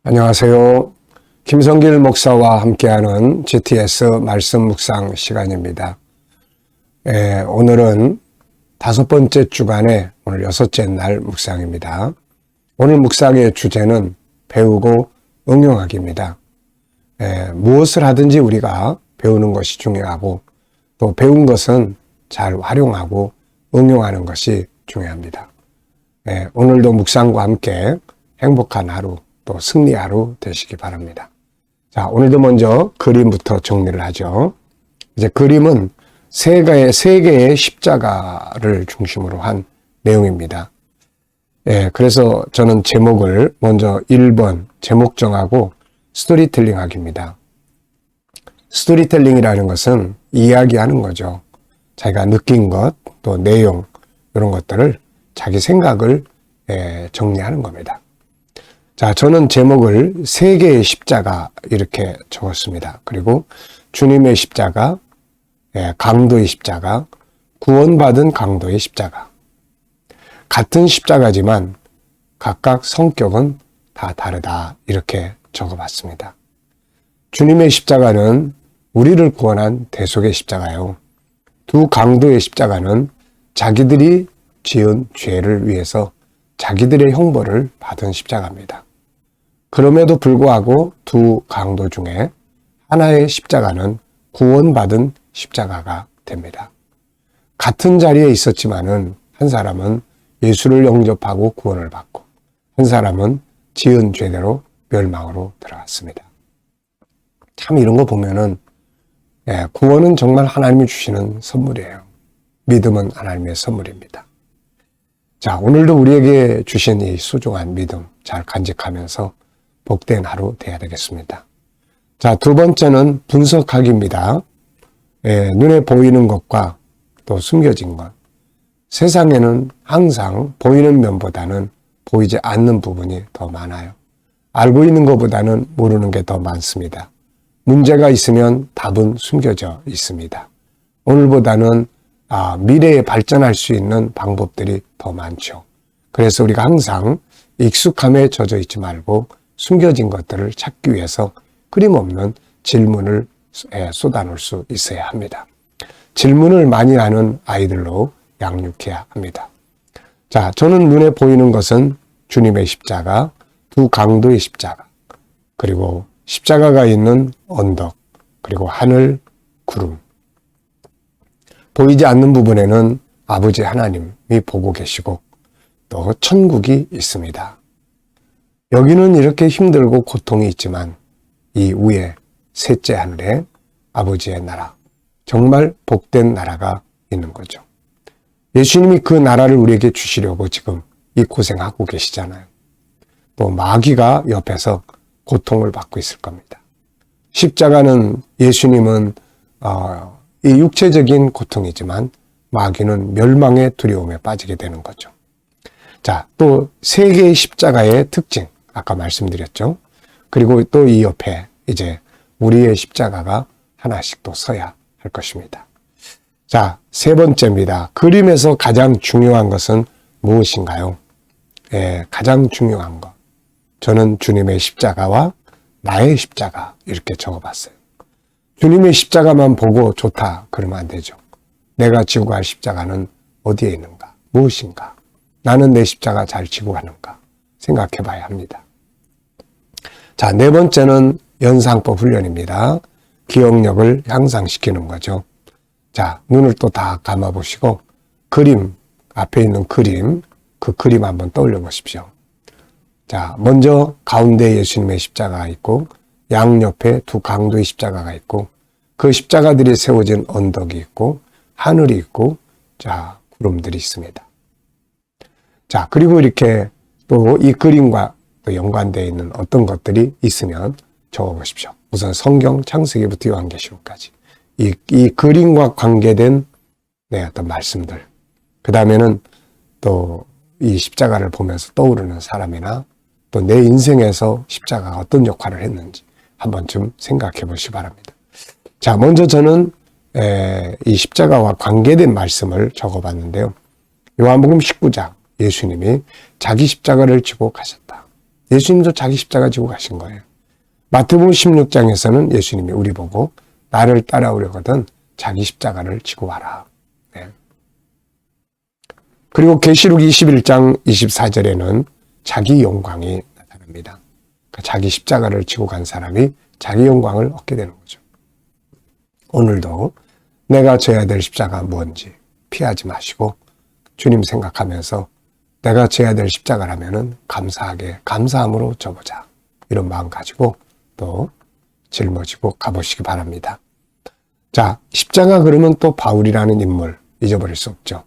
안녕하세요. 김성길 목사와 함께하는 GTS 말씀 묵상 시간입니다. 오늘은 5번째 주간의 오늘 6째 날 묵상입니다. 오늘 묵상의 주제는 배우고 응용하기입니다. 무엇을 하든지 우리가 배우는 것이 중요하고 또 배운 것은 잘 활용하고 응용하는 것이 중요합니다. 오늘도 묵상과 함께 행복한 하루 또 승리 하루 되시기 바랍니다. 자, 오늘도 먼저 그림부터 정리를 하죠. 이제 그림은 세 개의 십자가를 중심으로 한 내용입니다. 그래서 저는 제목을 먼저 1번 제목 정하고 스토리텔링 하기입니다. 스토리텔링이라는 것은 이야기하는 거죠. 자기가 느낀 것, 또 내용, 이런 것들을 자기 생각을 정리하는 겁니다. 자, 저는 제목을 3개의 십자가 이렇게 적었습니다. 그리고 주님의 십자가, 강도의 십자가, 구원받은 강도의 십자가. 같은 십자가지만 각각 성격은 다 다르다 이렇게 적어봤습니다. 주님의 십자가는 우리를 구원한 대속의 십자가요. 두 강도의 십자가는 자기들이 지은 죄를 위해서 자기들의 형벌을 받은 십자가입니다. 그럼에도 불구하고 두 강도 중에 하나의 십자가는 구원받은 십자가가 됩니다. 같은 자리에 있었지만은 한 사람은 예수를 영접하고 구원을 받고 한 사람은 지은 죄대로 멸망으로 들어갔습니다. 참 이런 거 보면은 구원은 정말 하나님이 주시는 선물이에요. 믿음은 하나님의 선물입니다. 자, 오늘도 우리에게 주신 이 소중한 믿음 잘 간직하면서 복된 하루 되어야 되겠습니다. 자, 두 번째는 분석하기입니다. 눈에 보이는 것과 또 숨겨진 것. 세상에는 항상 보이는 면보다는 보이지 않는 부분이 더 많아요. 알고 있는 것보다는 모르는 게 더 많습니다. 문제가 있으면 답은 숨겨져 있습니다. 오늘보다는 미래에 발전할 수 있는 방법들이 더 많죠. 그래서 우리가 항상 익숙함에 젖어 있지 말고 숨겨진 것들을 찾기 위해서 끊임없는 질문을 쏟아놓을 수 있어야 합니다. 질문을 많이 하는 아이들로 양육해야 합니다. 자, 저는 눈에 보이는 것은 주님의 십자가, 두 강도의 십자가, 그리고 십자가가 있는 언덕, 그리고 하늘, 구름. 보이지 않는 부분에는 아버지 하나님이 보고 계시고 또 천국이 있습니다. 여기는 이렇게 힘들고 고통이 있지만 이 위에 셋째 하늘에 아버지의 나라, 정말 복된 나라가 있는 거죠. 예수님이 그 나라를 우리에게 주시려고 지금 이 고생하고 계시잖아요. 또 마귀가 옆에서 고통을 받고 있을 겁니다. 십자가는 예수님은 이 육체적인 고통이지만 마귀는 멸망의 두려움에 빠지게 되는 거죠. 자, 또 3개의 십자가의 특징 아까 말씀드렸죠. 그리고 또 이 옆에 이제 우리의 십자가가 하나씩 또 서야 할 것입니다. 자, 3번째입니다. 그림에서 가장 중요한 것은 무엇인가요? 가장 중요한 것. 저는 주님의 십자가와 나의 십자가 이렇게 적어봤어요. 주님의 십자가만 보고 좋다 그러면 안 되죠. 내가 지고 갈 십자가는 어디에 있는가? 무엇인가? 나는 내 십자가 잘 지고 가는가? 생각해 봐야 합니다. 자, 4번째는 연상법 훈련입니다. 기억력을 향상시키는 거죠. 자, 눈을 또 다 감아 보시고 그림, 앞에 있는 그림, 그 그림 한번 떠올려 보십시오. 자, 먼저 가운데 예수님의 십자가가 있고 양옆에 두 강도의 십자가가 있고 그 십자가들이 세워진 언덕이 있고 하늘이 있고 자, 구름들이 있습니다. 자, 그리고 이렇게 또 이 그림과 또 연관되어 있는 어떤 것들이 있으면 적어보십시오. 우선 성경 창세기부터 요한계시록까지 이 그림과 관계된 어떤 말씀들, 그 다음에는 또 이 십자가를 보면서 떠오르는 사람이나 또 내 인생에서 십자가가 어떤 역할을 했는지 한 번쯤 생각해 보시기 바랍니다. 자, 먼저 저는 이 십자가와 관계된 말씀을 적어봤는데요. 요한복음 19장 예수님이 자기 십자가를 지고 가셨다. 예수님도 자기 십자가 지고 가신 거예요. 마태복음 16장에서는 예수님이 우리 보고 나를 따라오려거든 자기 십자가를 지고 와라. 네. 그리고 계시록 21장 24절에는 자기 영광이 나타납니다. 그러니까 자기 십자가를 지고 간 사람이 자기 영광을 얻게 되는 거죠. 오늘도 내가 져야 될 십자가 뭔지 피하지 마시고 주님 생각하면서 내가 져야 될 십자가라면은 감사하게 감사함으로 져보자. 이런 마음 가지고 또 짊어지고 가보시기 바랍니다. 자, 십자가 그러면 또 바울이라는 인물 잊어버릴 수 없죠.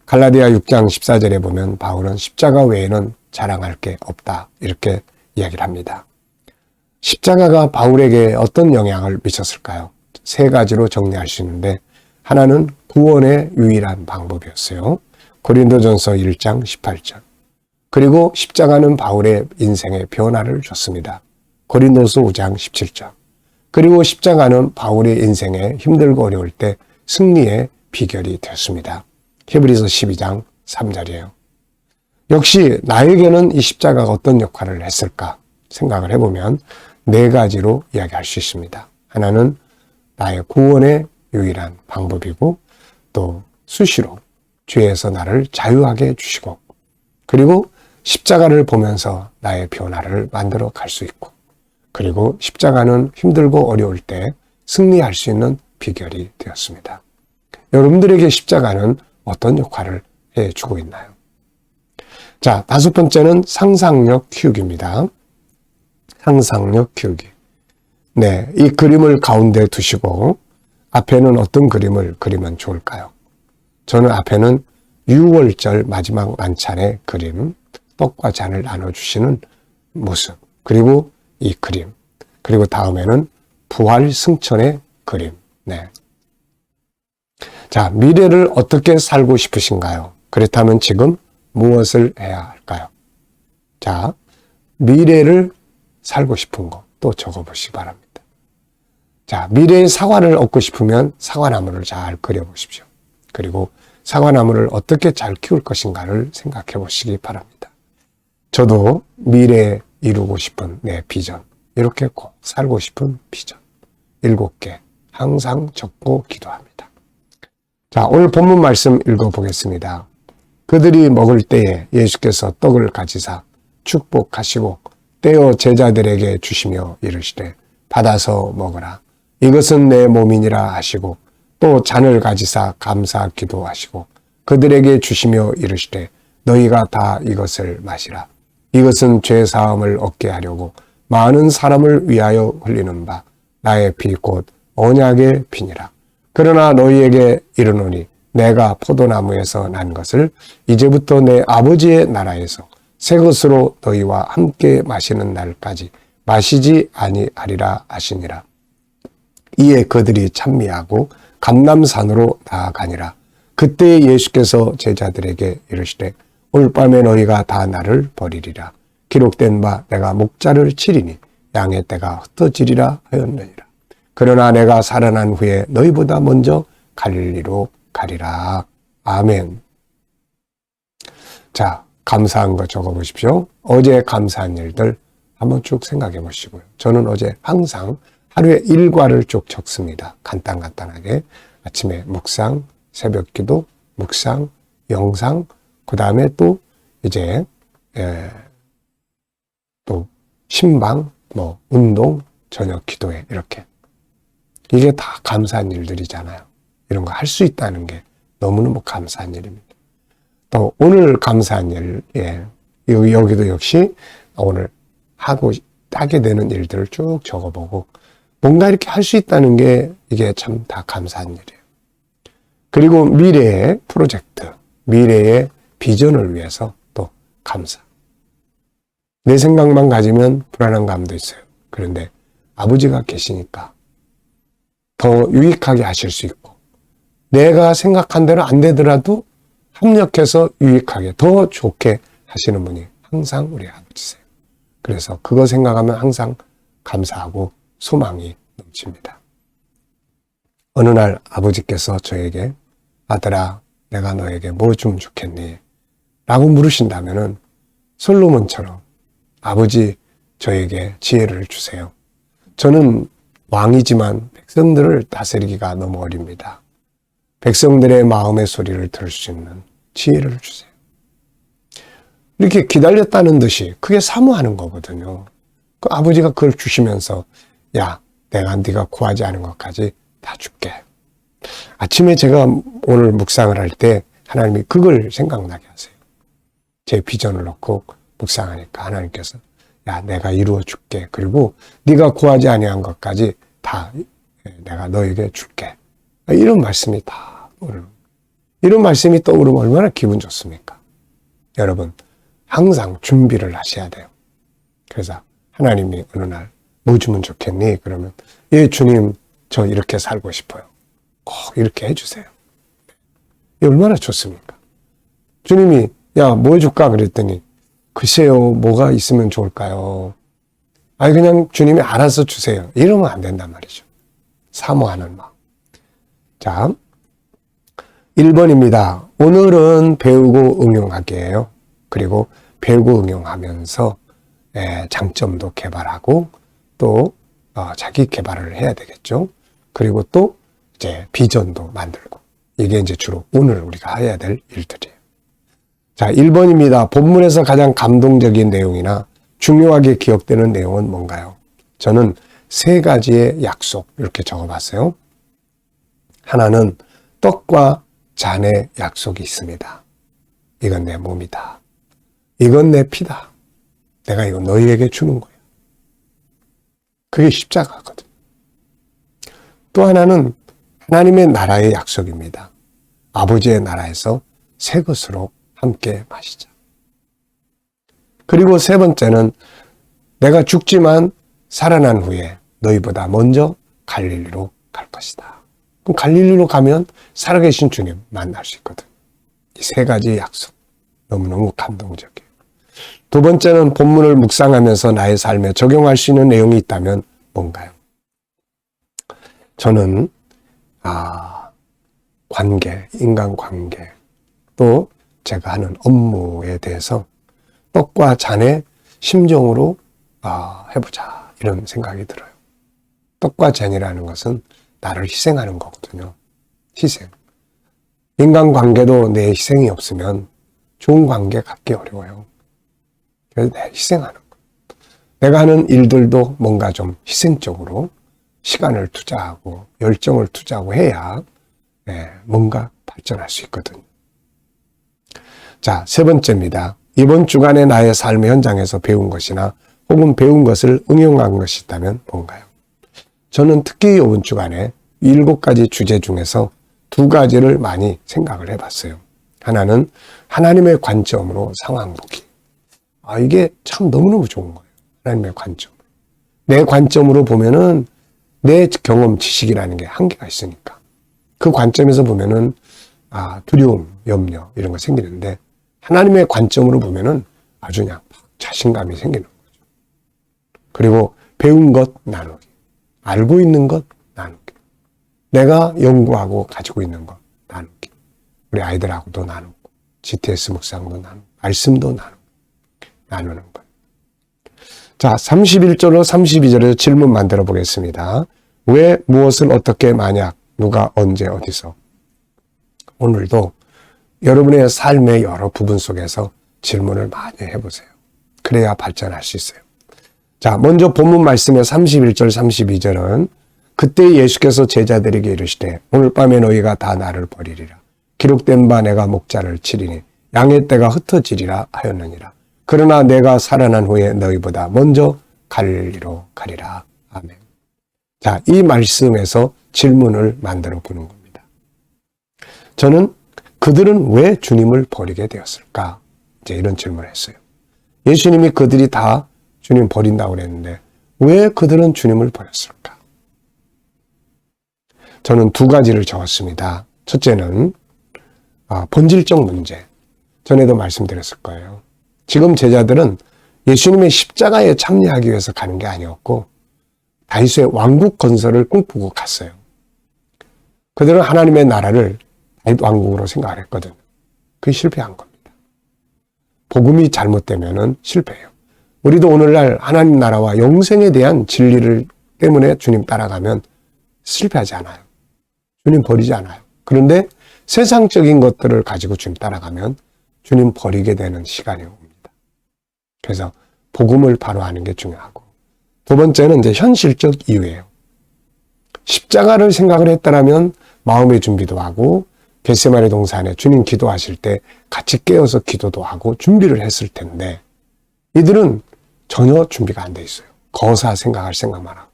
갈라디아 6장 14절에 보면 바울은 십자가 외에는 자랑할 게 없다. 이렇게 이야기를 합니다. 십자가가 바울에게 어떤 영향을 미쳤을까요? 세 가지로 정리할 수 있는데 하나는 구원의 유일한 방법이었어요. 고린도전서 1장 18절. 그리고 십자가는 바울의 인생의 변화를 줬습니다. 고린도서 5장 17절. 그리고 십자가는 바울의 인생에 힘들고 어려울 때 승리의 비결이 되었습니다. 히브리서 12장 3절이에요. 역시 나에게는 이 십자가가 어떤 역할을 했을까 생각을 해보면 네 가지로 이야기할 수 있습니다. 하나는 나의 구원의 유일한 방법이고 또 수시로 죄에서 나를 자유하게 해주시고 그리고 십자가를 보면서 나의 변화를 만들어 갈 수 있고 그리고 십자가는 힘들고 어려울 때 승리할 수 있는 비결이 되었습니다. 여러분들에게 십자가는 어떤 역할을 해주고 있나요? 자, 다섯 번째는 상상력 키우기입니다. 상상력 키우기. 네, 이 그림을 가운데 두시고 앞에는 어떤 그림을 그리면 좋을까요? 저는 앞에는 유월절 마지막 만찬의 그림, 떡과 잔을 나눠주시는 모습, 그리고 이 그림, 그리고 다음에는 부활 승천의 그림. 네. 자, 미래를 어떻게 살고 싶으신가요? 그렇다면 지금 무엇을 해야 할까요? 자, 미래를 살고 싶은 거 또 적어보시기 바랍니다. 자, 미래의 사과를 얻고 싶으면 사과나무를 잘 그려보십시오. 그리고 사과나무를 어떻게 잘 키울 것인가를 생각해 보시기 바랍니다. 저도 미래에 이루고 싶은 내 비전, 이렇게 꼭 살고 싶은 비전 7개 항상 적고 기도합니다. 자, 오늘 본문 말씀 읽어보겠습니다. 그들이 먹을 때에 예수께서 떡을 가지사 축복하시고 떼어 제자들에게 주시며 이르시되 받아서 먹으라. 이것은 내 몸이니라 하시고 또 잔을 가지사 감사 기도하시고 그들에게 주시며 이르시되 너희가 다 이것을 마시라. 이것은 죄 사함을 얻게 하려고 많은 사람을 위하여 흘리는 바 나의 피 곧 언약의 피니라. 그러나 너희에게 이르노니 내가 포도나무에서 난 것을 이제부터 내 아버지의 나라에서 새 것으로 너희와 함께 마시는 날까지 마시지 아니하리라 하시니라. 이에 그들이 찬미하고 감람산으로 나아가니라. 그때 예수께서 제자들에게 이르시되 올 밤에 너희가 다 나를 버리리라. 기록된 바 내가 목자를 치리니 양의 떼가 흩어지리라 하였느니라. 그러나 내가 살아난 후에 너희보다 먼저 갈릴리로 가리라. 아멘. 자, 감사한 거 적어보십시오. 어제 감사한 일들 한번 쭉 생각해 보시고요. 저는 어제 항상 하루의 일과를 쭉 적습니다. 간단하게. 아침에 묵상, 새벽 기도, 묵상, 영상, 그 다음에 또 이제 또 신방, 운동, 저녁 기도회 이렇게. 이게 다 감사한 일들이잖아요. 이런 거 할 수 있다는 게 너무너무 감사한 일입니다. 또 오늘 감사한 일, 여기도 역시 오늘 하게 되는 일들을 쭉 적어보고 뭔가 이렇게 할 수 있다는 게 이게 참 다 감사한 일이에요. 그리고 미래의 프로젝트, 미래의 비전을 위해서 또 감사. 내 생각만 가지면 불안한 감도 있어요. 그런데 아버지가 계시니까 더 유익하게 하실 수 있고 내가 생각한 대로 안 되더라도 협력해서 유익하게 더 좋게 하시는 분이 항상 우리 아버지세요. 그래서 그거 생각하면 항상 감사하고 소망이 넘칩니다. 어느 날 아버지께서 저에게 아들아 내가 너에게 뭐 주면 좋겠니? 라고 물으신다면은 솔로몬처럼 아버지, 저에게 지혜를 주세요. 저는 왕이지만 백성들을 다스리기가 너무 어립니다. 백성들의 마음의 소리를 들을 수 있는 지혜를 주세요. 이렇게 기다렸다는 듯이 그게 사모하는 거거든요. 그 아버지가 그걸 주시면서 야, 내가 네가 구하지 않은 것까지 다 줄게. 아침에 제가 오늘 묵상을 할 때 하나님이 그걸 생각나게 하세요. 제 비전을 놓고 묵상하니까 하나님께서 야, 내가 이루어 줄게. 그리고 네가 구하지 아니한 것까지 다 내가 너에게 줄게. 이런 말씀이 다 오르는. 이런 말씀이 떠오르면 얼마나 기분 좋습니까? 여러분, 항상 준비를 하셔야 돼요. 그래서 하나님이 어느 날 뭐 주면 좋겠니? 그러면 예, 주님, 저 이렇게 살고 싶어요. 꼭 이렇게 해주세요. 이게 얼마나 좋습니까? 주님이 야, 뭐 해줄까? 그랬더니 글쎄요, 뭐가 있으면 좋을까요? 아니, 그냥 주님이 알아서 주세요. 이러면 안 된단 말이죠. 사모하는 마음. 자, 1번입니다. 오늘은 배우고 응용하기예요. 그리고 배우고 응용하면서 장점도 개발하고 또 자기 개발을 해야 되겠죠. 그리고 또 이제 비전도 만들고 이게 이제 주로 오늘 우리가 해야 될 일들이에요. 자, 1번입니다. 본문에서 가장 감동적인 내용이나 중요하게 기억되는 내용은 뭔가요? 저는 3가지의 약속 이렇게 적어봤어요. 하나는 떡과 잔의 약속이 있습니다. 이건 내 몸이다. 이건 내 피다. 내가 이거 너희에게 주는 거야. 그게 십자가거든. 또 하나는 하나님의 나라의 약속입니다. 아버지의 나라에서 새 것으로 함께 마시자. 그리고 3번째는 내가 죽지만 살아난 후에 너희보다 먼저 갈릴리로 갈 것이다. 그럼 갈릴리로 가면 살아계신 주님 만날 수 있거든. 이 3가지 약속. 너무너무 감동적이에요. 2번째는 본문을 묵상하면서 나의 삶에 적용할 수 있는 내용이 있다면 뭔가요? 저는 관계, 인간관계, 또 제가 하는 업무에 대해서 떡과 잔의 심정으로 해보자 이런 생각이 들어요. 떡과 잔이라는 것은 나를 희생하는 거거든요. 희생. 인간관계도 내 희생이 없으면 좋은 관계 갖기 어려워요. 그래서 내가 희생하는 거. 내가 하는 일들도 뭔가 좀 희생적으로 시간을 투자하고 열정을 투자하고 해야 뭔가 발전할 수 있거든요. 자, 3번째입니다. 이번 주간의 나의 삶의 현장에서 배운 것이나 혹은 배운 것을 응용한 것이 있다면 뭔가요? 저는 특히 이번 주간에 7가지 주제 중에서 2가지를 많이 생각을 해봤어요. 하나는 하나님의 관점으로 상황 보기. 이게 참 너무너무 좋은 거예요. 하나님의 관점. 내 관점으로 보면은 내 경험, 지식이라는 게 한계가 있으니까. 그 관점에서 보면은 두려움, 염려 이런 거 생기는데 하나님의 관점으로 보면은 아주 그냥 자신감이 생기는 거죠. 그리고 배운 것 나누기. 알고 있는 것 나누기. 내가 연구하고 가지고 있는 것 나누기. 우리 아이들하고도 나누고 GTS 묵상도 나누고 말씀도 나누는 것. 자, 31절로 32절에 질문 만들어 보겠습니다. 왜, 무엇을, 어떻게, 만약, 누가, 언제, 어디서. 오늘도 여러분의 삶의 여러 부분 속에서 질문을 많이 해보세요. 그래야 발전할 수 있어요. 자, 먼저 본문 말씀의 31절, 32절은 그때 예수께서 제자들에게 이르시되 오늘 밤에 너희가 다 나를 버리리라. 기록된 바 내가 목자를 치리니 양의 떼가 흩어지리라 하였느니라. 그러나 내가 살아난 후에 너희보다 먼저 갈릴리로 가리라. 아멘. 자, 이 말씀에서 질문을 만들어 보는 겁니다. 저는 그들은 왜 주님을 버리게 되었을까? 이제 이런 질문을 했어요. 예수님이 그들이 다 주님 버린다고 그랬는데 왜 그들은 주님을 버렸을까? 저는 2가지를 적었습니다. 첫째는 본질적 문제. 전에도 말씀드렸을 거예요. 지금 제자들은 예수님의 십자가에 참여하기 위해서 가는 게 아니었고 다윗의 왕국 건설을 꿈꾸고 갔어요. 그들은 하나님의 나라를 다윗 왕국으로 생각을 했거든요. 그게 실패한 겁니다. 복음이 잘못되면은 실패해요. 우리도 오늘날 하나님 나라와 영생에 대한 진리를 때문에 주님 따라가면 실패하지 않아요. 주님 버리지 않아요. 그런데 세상적인 것들을 가지고 주님 따라가면 주님 버리게 되는 시간이 옵니다. 그래서 복음을 바로 아는 게 중요하고, 두 번째는 이제 현실적 이유예요. 십자가를 생각을 했다라면 마음의 준비도 하고, 겟세마네 동산에 주님 기도하실 때 같이 깨어서 기도도 하고 준비를 했을 텐데, 이들은 전혀 준비가 안 돼 있어요. 거사 생각할 생각만 하고.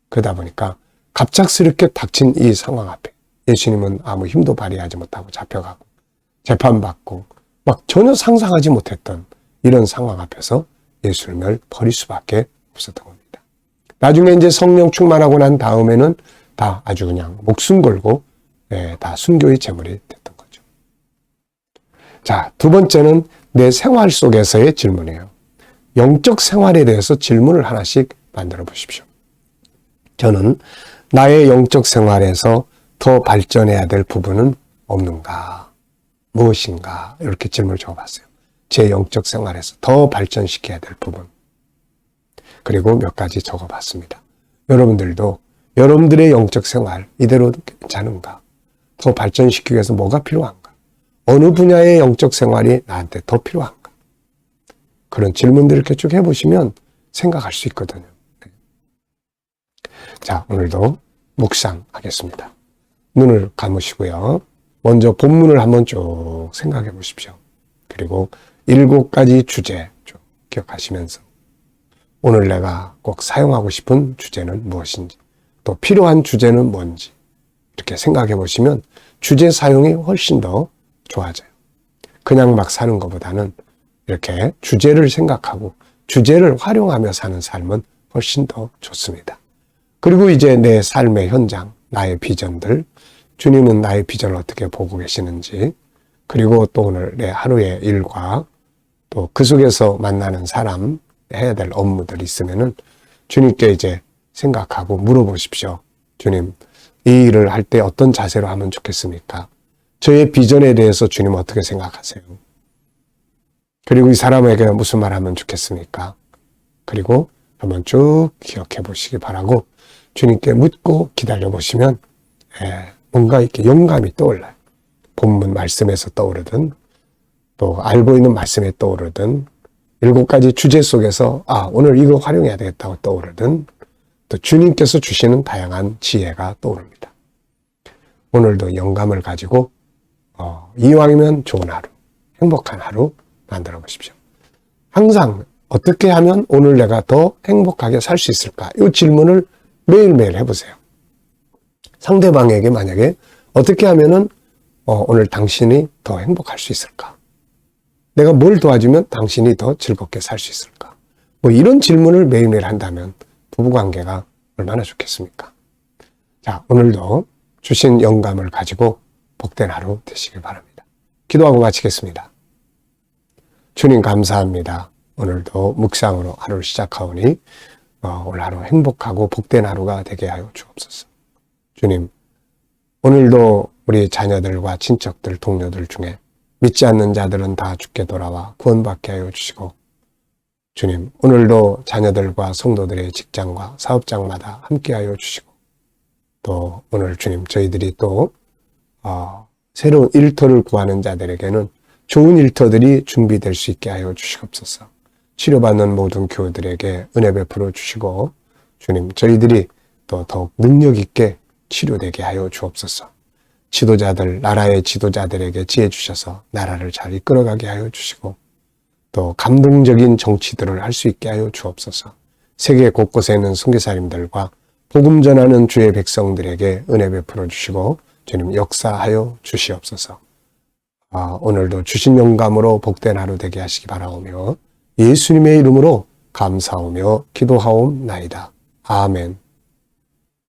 그러다 보니까 갑작스럽게 닥친 이 상황 앞에 예수님은 아무 힘도 발휘하지 못하고 잡혀가고 재판받고 막 전혀 상상하지 못했던 이런 상황 앞에서 예수님을 버릴 수밖에 없었던 겁니다. 나중에 이제 성령 충만하고 난 다음에는 다 아주 그냥 목숨 걸고 다 순교의 제물이 됐던 거죠. 자, 두 번째는 내 생활 속에서의 질문이에요. 영적 생활에 대해서 질문을 하나씩 만들어 보십시오. 저는 나의 영적 생활에서 더 발전해야 될 부분은 없는가? 무엇인가? 이렇게 질문을 적어봤어요. 제 영적 생활에서 더 발전시켜야 될 부분. 그리고 몇 가지 적어봤습니다. 여러분들도 여러분들의 영적 생활 이대로 괜찮은가? 더 발전시키기 위해서 뭐가 필요한가? 어느 분야의 영적 생활이 나한테 더 필요한가? 그런 질문들을 이렇게 쭉 해보시면 생각할 수 있거든요. 자, 오늘도 묵상하겠습니다. 눈을 감으시고요. 먼저 본문을 한번 쭉 생각해 보십시오. 그리고 7가지 주제 쭉 기억하시면서 오늘 내가 꼭 사용하고 싶은 주제는 무엇인지, 또 필요한 주제는 뭔지 이렇게 생각해 보시면 주제 사용이 훨씬 더 좋아져요. 그냥 막 사는 것보다는 이렇게 주제를 생각하고 주제를 활용하며 사는 삶은 훨씬 더 좋습니다. 그리고 이제 내 삶의 현장, 나의 비전들, 주님은 나의 비전을 어떻게 보고 계시는지, 그리고 또 오늘 내 하루의 일과 또 그 속에서 만나는 사람, 해야 될 업무들이 있으면은 주님께 이제 생각하고 물어보십시오. 주님, 이 일을 할 때 어떤 자세로 하면 좋겠습니까? 저의 비전에 대해서 주님 어떻게 생각하세요? 그리고 이 사람에게 무슨 말 하면 좋겠습니까? 그리고 한번 쭉 기억해 보시기 바라고 주님께 묻고 기다려 보시면 뭔가 이렇게 영감이 떠올라요. 본문 말씀에서 떠오르든 또 알고 있는 말씀에 떠오르든 7가지 주제 속에서 오늘 이거 활용해야 되겠다고 떠오르든 또 주님께서 주시는 다양한 지혜가 떠오릅니다. 오늘도 영감을 가지고 이왕이면 좋은 하루, 행복한 하루 만들어 보십시오. 항상 어떻게 하면 오늘 내가 더 행복하게 살 수 있을까? 이 질문을 매일매일 해보세요. 상대방에게 만약에 어떻게 하면은 오늘 당신이 더 행복할 수 있을까? 내가 뭘 도와주면 당신이 더 즐겁게 살 수 있을까? 뭐 이런 질문을 매일매일 한다면 부부관계가 얼마나 좋겠습니까? 자, 오늘도 주신 영감을 가지고 복된 하루 되시길 바랍니다. 기도하고 마치겠습니다. 주님 감사합니다. 오늘도 묵상으로 하루를 시작하오니 오늘 하루 행복하고 복된 하루가 되게 하여 주옵소서. 주님, 오늘도 우리 자녀들과 친척들, 동료들 중에 믿지 않는 자들은 다 주께 돌아와 구원받게 하여 주시고, 주님, 오늘도 자녀들과 성도들의 직장과 사업장마다 함께 하여 주시고, 또 오늘 주님, 저희들이 또 새로운 일터를 구하는 자들에게는 좋은 일터들이 준비될 수 있게 하여 주시옵소서. 치료받는 모든 교우들에게 은혜 베풀어 주시고, 주님, 저희들이 또 더욱 능력 있게 치료되게 하여 주옵소서. 지도자들, 나라의 지도자들에게 지혜 주셔서 나라를 잘 이끌어가게 하여 주시고, 또 감동적인 정치들을 할 수 있게 하여 주옵소서. 세계 곳곳에 있는 선교사님들과 복음 전하는 주의 백성들에게 은혜 베풀어 주시고, 주님 역사하여 주시옵소서. 오늘도 주신 영감으로 복된 하루 되게 하시기 바라오며 예수님의 이름으로 감사하며 기도하옵나이다. 아멘.